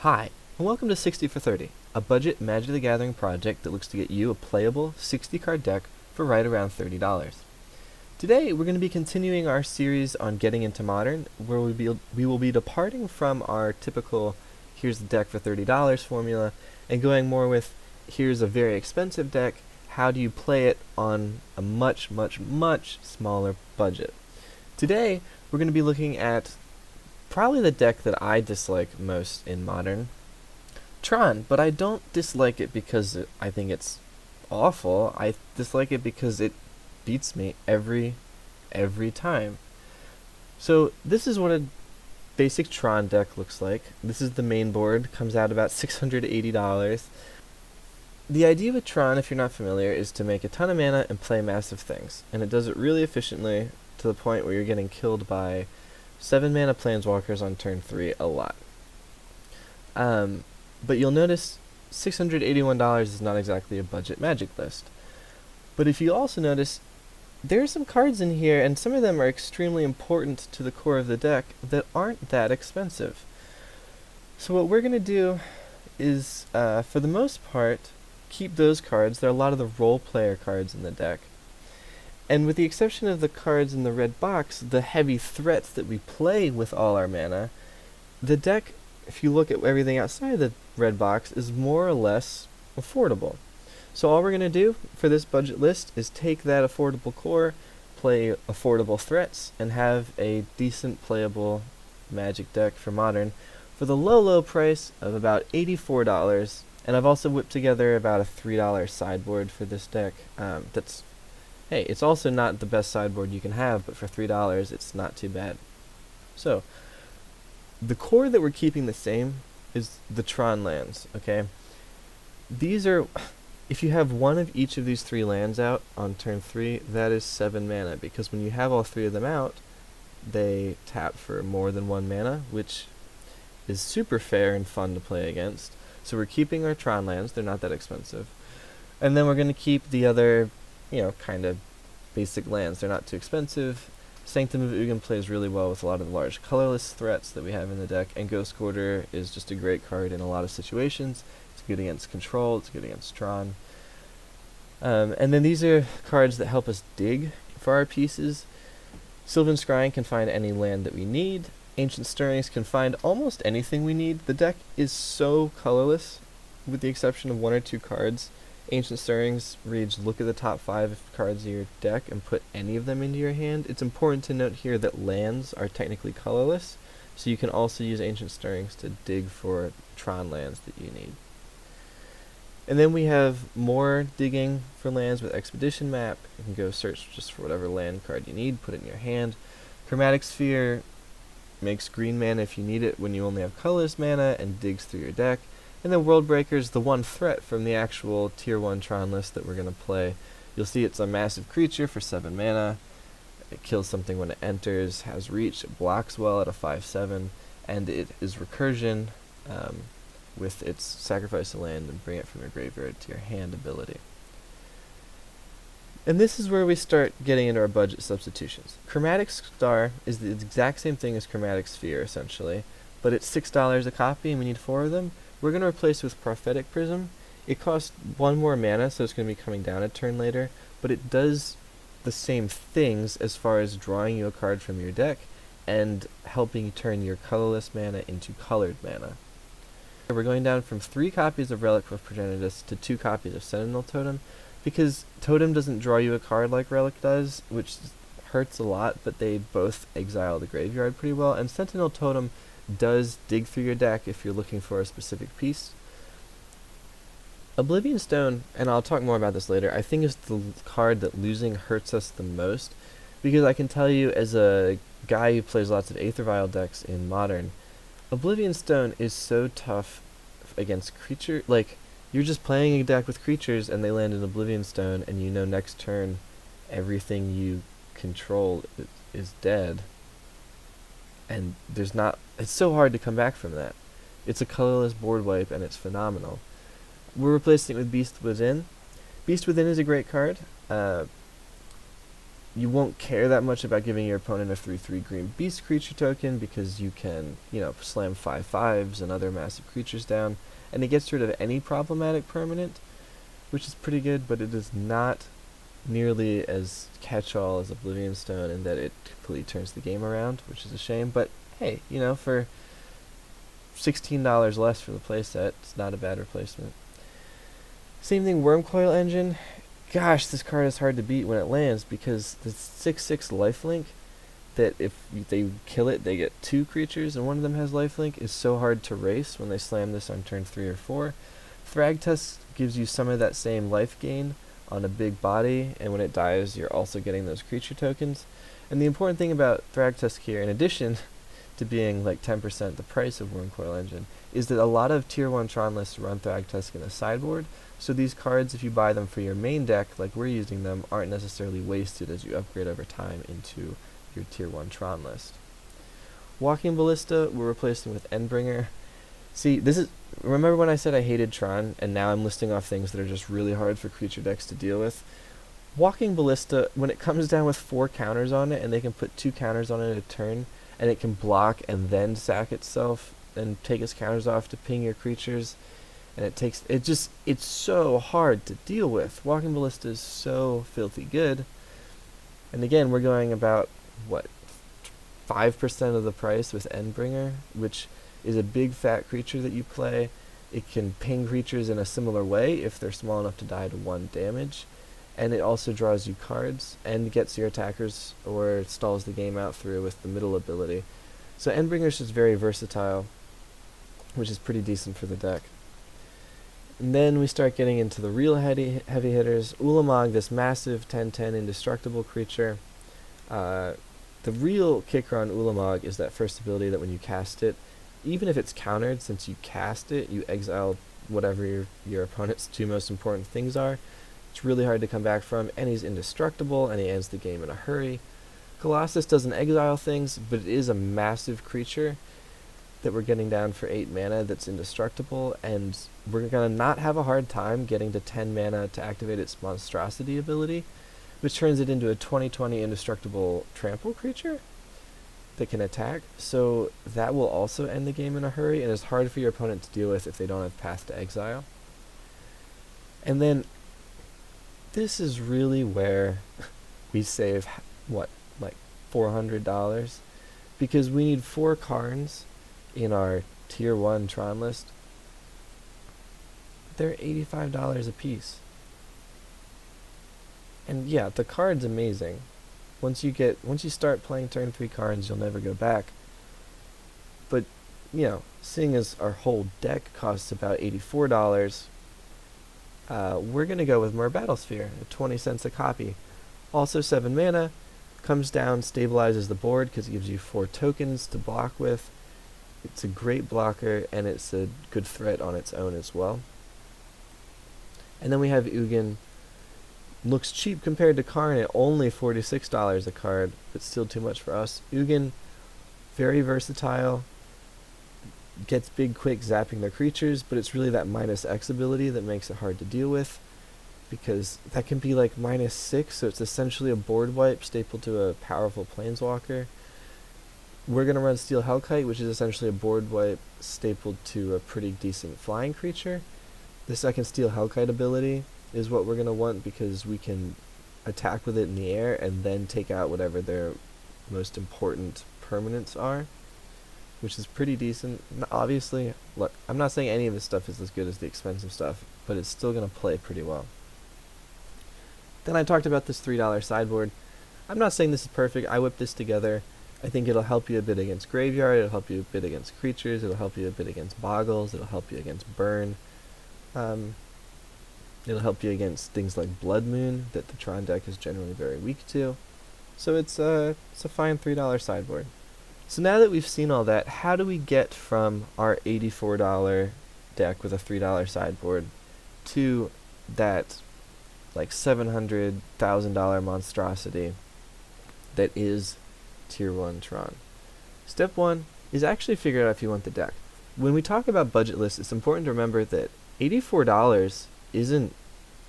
Hi, and welcome to 60 for 30, a budget Magic the Gathering project that looks to get you a playable 60-card deck for right around $30. Today, we're going to be continuing our series on getting into Modern, where we will be departing from our typical here's the deck for $30 formula, and going more with here's a very expensive deck, how do you play it on a much, much, much smaller budget. Today, we're going to be looking at probably the deck that I dislike most in Modern, Tron, but I don't dislike it because I think it's awful. I dislike it because it beats me every time. So this is what a basic Tron deck looks like. This is the main board, comes out about $680. The idea with Tron, if you're not familiar, is to make a ton of mana and play massive things, and it does it really efficiently to the point where you're getting killed by 7 mana Planeswalkers on turn 3 a lot. But you'll notice $681 is not exactly a budget Magic list. But if you also notice, there are some cards in here, and some of them are extremely important to the core of the deck, that aren't that expensive. So what we're going to do is, for the most part, keep those cards. There are a lot of the role player cards in the deck. And with the exception of the cards in the red box, the heavy threats that we play with all our mana, the deck, if you look at everything outside the red box, is more or less affordable. So all we're going to do for this budget list is take that affordable core, play affordable threats, and have a decent playable Magic deck for Modern for the low price of about $84. And I've also whipped together about a $3 sideboard for this deck. Hey, it's also not the best sideboard you can have, but for $3, it's not too bad. So, the core that we're keeping the same is the Tron lands, okay? These are, if you have one of each of these 3 lands out on turn 3, that is 7 mana, because when you have all 3 of them out, they tap for more than 1 mana, which is super fair and fun to play against. So we're keeping our Tron lands, they're not that expensive. And then we're going to keep the other, kind of basic lands. They're not too expensive. Sanctum of Ugin plays really well with a lot of the large colorless threats that we have in the deck, and Ghost Quarter is just a great card in a lot of situations. It's good against control, it's good against Tron. And then these are cards that help us dig for our pieces. Sylvan Scrying can find any land that we need. Ancient Stirrings can find almost anything we need. The deck is so colorless, with the exception of 1 or 2 cards. Ancient Stirrings reads, look at the top 5 cards of your deck and put any of them into your hand. It's important to note here that lands are technically colorless, so you can also use Ancient Stirrings to dig for Tron lands that you need. And then we have more digging for lands with Expedition Map. You can go search just for whatever land card you need, put it in your hand. Chromatic Sphere makes green mana if you need it when you only have colorless mana, and digs through your deck. And then World Breaker's the one threat from the actual Tier 1 Tron list that we're going to play. You'll see it's a massive creature for 7 mana. It kills something when it enters, has reach, it blocks well at a 5/7, and it is recursion with its sacrifice a land and bring it from your graveyard to your hand ability. And this is where we start getting into our budget substitutions. Chromatic Star is the exact same thing as Chromatic Sphere, essentially, but it's $6 a copy and we need 4 of them. We're going to replace with Prophetic Prism. It costs 1 more mana, so it's going to be coming down a turn later, but it does the same things as far as drawing you a card from your deck and helping you turn your colorless mana into colored mana. We're going down from 3 copies of Relic of Progenitus to 2 copies of Sentinel Totem, because Totem doesn't draw you a card like Relic does, which hurts a lot, but they both exile the graveyard pretty well, and Sentinel Totem does dig through your deck if you're looking for a specific piece. Oblivion Stone, and I'll talk more about this later, I think is the card that losing hurts us the most, because I can tell you as a guy who plays lots of Aether Vial decks in Modern, Oblivion Stone is so tough against creature, like, you're just playing a deck with creatures and they land in Oblivion Stone, and you know next turn everything you control is dead. And it's so hard to come back from that. It's a colorless board wipe and it's phenomenal. We're replacing it with Beast Within. Beast Within is a great card. you won't care that much about giving your opponent a 3/3 green beast creature token because you can, slam 5/5s and other massive creatures down, and it gets rid of any problematic permanent, which is pretty good, but it is not nearly as catch-all as Oblivion Stone in that it completely turns the game around, which is a shame. But hey, for $16 less for the playset, it's not a bad replacement. Same thing, Wormcoil Engine. Gosh, this card is hard to beat when it lands because the 6/6 lifelink that if they kill it, they get 2 creatures and one of them has lifelink is so hard to race when they slam this on turn 3 or 4. Thragtusk gives you some of that same life gain on a big body, and when it dies, you're also getting those creature tokens. And the important thing about Thragtusk here, in addition to being like 10% the price of Wormcoil Engine, is that a lot of tier 1 Tron lists run Thragtusk in a sideboard, so these cards, if you buy them for your main deck, like we're using them, aren't necessarily wasted as you upgrade over time into your tier 1 Tron list. Walking Ballista, we're replacing with Endbringer. See, remember when I said I hated Tron, and now I'm listing off things that are just really hard for creature decks to deal with? Walking Ballista, when it comes down with 4 counters on it, and they can put 2 counters on it a turn, and it can block and then sack itself, and take its counters off to ping your creatures, and it's so hard to deal with. Walking Ballista is so filthy good. And again, we're going about, 5% of the price with Endbringer, which is a big fat creature that you play. It can ping creatures in a similar way if they're small enough to die to 1 damage. And it also draws you cards and gets your attackers or stalls the game out through with the middle ability. So Endbringer is just very versatile, which is pretty decent for the deck. And then we start getting into the real heavy hitters. Ulamog, this massive 10/10 indestructible creature. The real kicker on Ulamog is that first ability that when you cast it, even if it's countered, since you cast it, you exile whatever your opponent's 2 most important things are. It's really hard to come back from, and he's indestructible, and he ends the game in a hurry. Colossus doesn't exile things, but it is a massive creature that we're getting down for 8 mana that's indestructible, and we're going to not have a hard time getting to 10 mana to activate its monstrosity ability, which turns it into a 20/20 indestructible trample creature that can attack. So that will also end the game in a hurry, and is hard for your opponent to deal with if they don't have Path to Exile. And then this is really where we save, $400? Because we need 4 Karns in our tier 1 Tron list. They're $85 a piece. And yeah, the card's amazing. Once you start playing turn 3 cards, you'll never go back. But, seeing as our whole deck costs about $84, we're going to go with Myr Battlesphere at 20 cents a copy. Also 7 mana, comes down, stabilizes the board because it gives you 4 tokens to block with. It's a great blocker, and it's a good threat on its own as well. And then we have Ugin. Looks cheap compared to Karn at only $46 a card, but still too much for us. Ugin, very versatile, gets big quick zapping their creatures, but it's really that -X ability that makes it hard to deal with, because that can be like -6, so it's essentially a board wipe stapled to a powerful planeswalker. We're going to run Steel Hellkite, which is essentially a board wipe stapled to a pretty decent flying creature. The second Steel Hellkite ability is what we're going to want because we can attack with it in the air and then take out whatever their most important permanents are, which is pretty decent. Obviously, look, I'm not saying any of this stuff is as good as the expensive stuff, but it's still going to play pretty well. Then I talked about this $3 sideboard. I'm not saying this is perfect. I whipped this together. I think it'll help you a bit against Graveyard, it'll help you a bit against creatures, it'll help you a bit against Boggles, it'll help you against Burn. It'll help you against things like Blood Moon that the Tron deck is generally very weak to. So it's a fine $3 sideboard. So now that we've seen all that, how do we get from our $84 deck with a $3 sideboard to that like $700,000 monstrosity that is Tier 1 Tron? Step 1 is actually figure out if you want the deck. When we talk about budget lists, it's important to remember that $84 isn't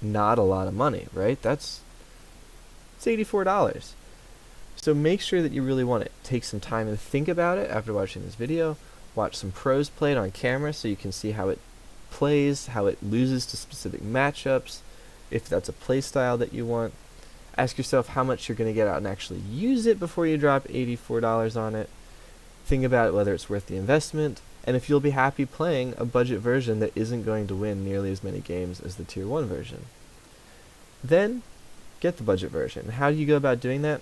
not a lot of money, right? It's It's $84. So make sure that you really want it. Take some time and think about it after watching this video. Watch some pros play it on camera so you can see how it plays, how it loses to specific matchups, if that's a play style that you want. Ask yourself how much you're going to get out and actually use it before you drop $84 on it. Think about whether it's worth the investment, and if you'll be happy playing a budget version that isn't going to win nearly as many games as the Tier 1 version. Then, get the budget version. How do you go about doing that?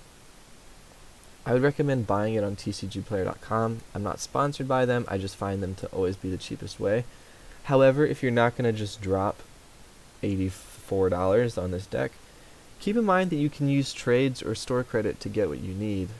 I would recommend buying it on tcgplayer.com. I'm not sponsored by them, I just find them to always be the cheapest way. However, if you're not going to just drop $84 on this deck, keep in mind that you can use trades or store credit to get what you need.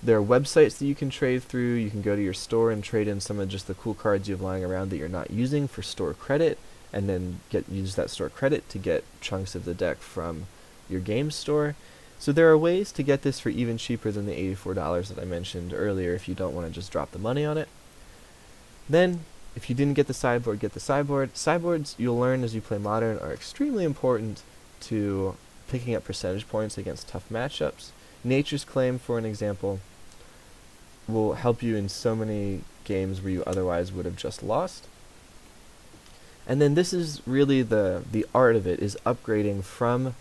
There are websites that you can trade through. You can go to your store and trade in some of just the cool cards you have lying around that you're not using for store credit, and then use that store credit to get chunks of the deck from your game store. So there are ways to get this for even cheaper than the $84 that I mentioned earlier if you don't want to just drop the money on it. Then, if you didn't get the sideboard, get the sideboard. Sideboards, you'll learn as you play Modern, are extremely important to picking up percentage points against tough matchups. Nature's Claim, for an example, will help you in so many games where you otherwise would have just lost. And then this is really the art of it, is upgrading from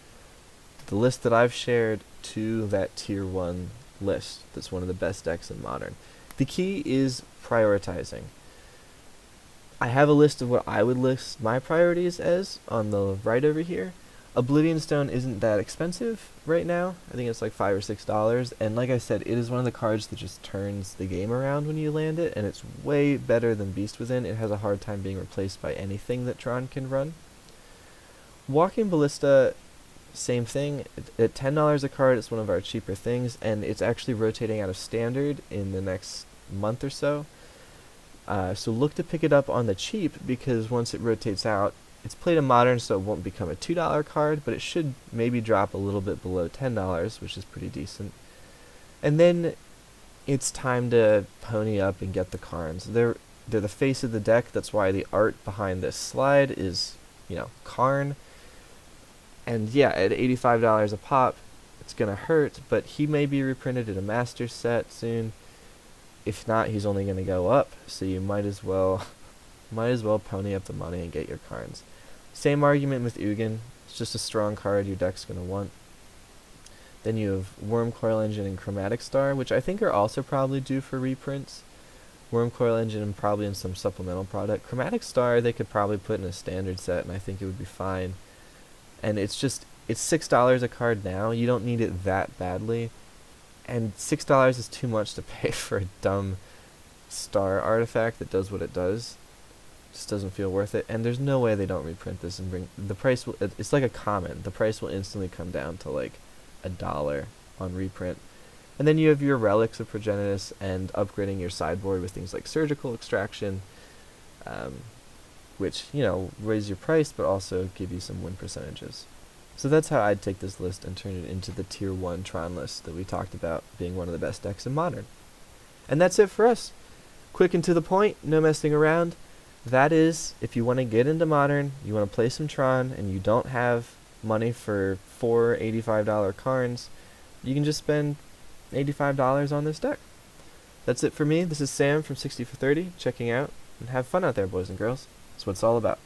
the list that I've shared to that Tier 1 list that's one of the best decks in Modern. The key is prioritizing. I have a list of what I would list my priorities as on the right over here. Oblivion Stone isn't that expensive right now. I think it's like $5 or $6, and like I said, it is one of the cards that just turns the game around when you land it, and it's way better than Beast Within. It has a hard time being replaced by anything that Tron can run. Walking Ballista, same thing. At $10 a card, it's one of our cheaper things, and it's actually rotating out of Standard in the next month or so. So look to pick it up on the cheap, because once it rotates out, it's played in Modern, so it won't become a $2 card, but it should maybe drop a little bit below $10, which is pretty decent. And then it's time to pony up and get the Karns. They're the face of the deck. That's why the art behind this slide is, Karn. And yeah, at $85 a pop, it's gonna hurt, but he may be reprinted in a master set soon. If not, he's only gonna go up, so you might as well pony up the money and get your Karns. Same argument with Ugin. It's just a strong card your deck's gonna want. Then you have Worm Coil Engine and Chromatic Star, which I think are also probably due for reprints. Worm Coil Engine and probably in some supplemental product. Chromatic Star they could probably put in a standard set, and I think it would be fine. And it's $6 a card now. You don't need it that badly. And $6 is too much to pay for a dumb star artifact that does what it does. Just doesn't feel worth it. And there's no way they don't reprint this and bring the price. It's like a common. The price will instantly come down to like $1 on reprint. And then you have your Relics of Progenitus and upgrading your sideboard with things like Surgical Extraction, which, raise your price but also give you some win percentages. So that's how I'd take this list and turn it into the Tier 1 Tron list that we talked about being one of the best decks in Modern. And that's it for us. Quick and to the point, no messing around. That is, if you want to get into Modern, you want to play some Tron, and you don't have money for 4 $85 Karns, you can just spend $85 on this deck. That's it for me. This is Sam from 60 for 30, checking out, and have fun out there, boys and girls. That's what it's all about.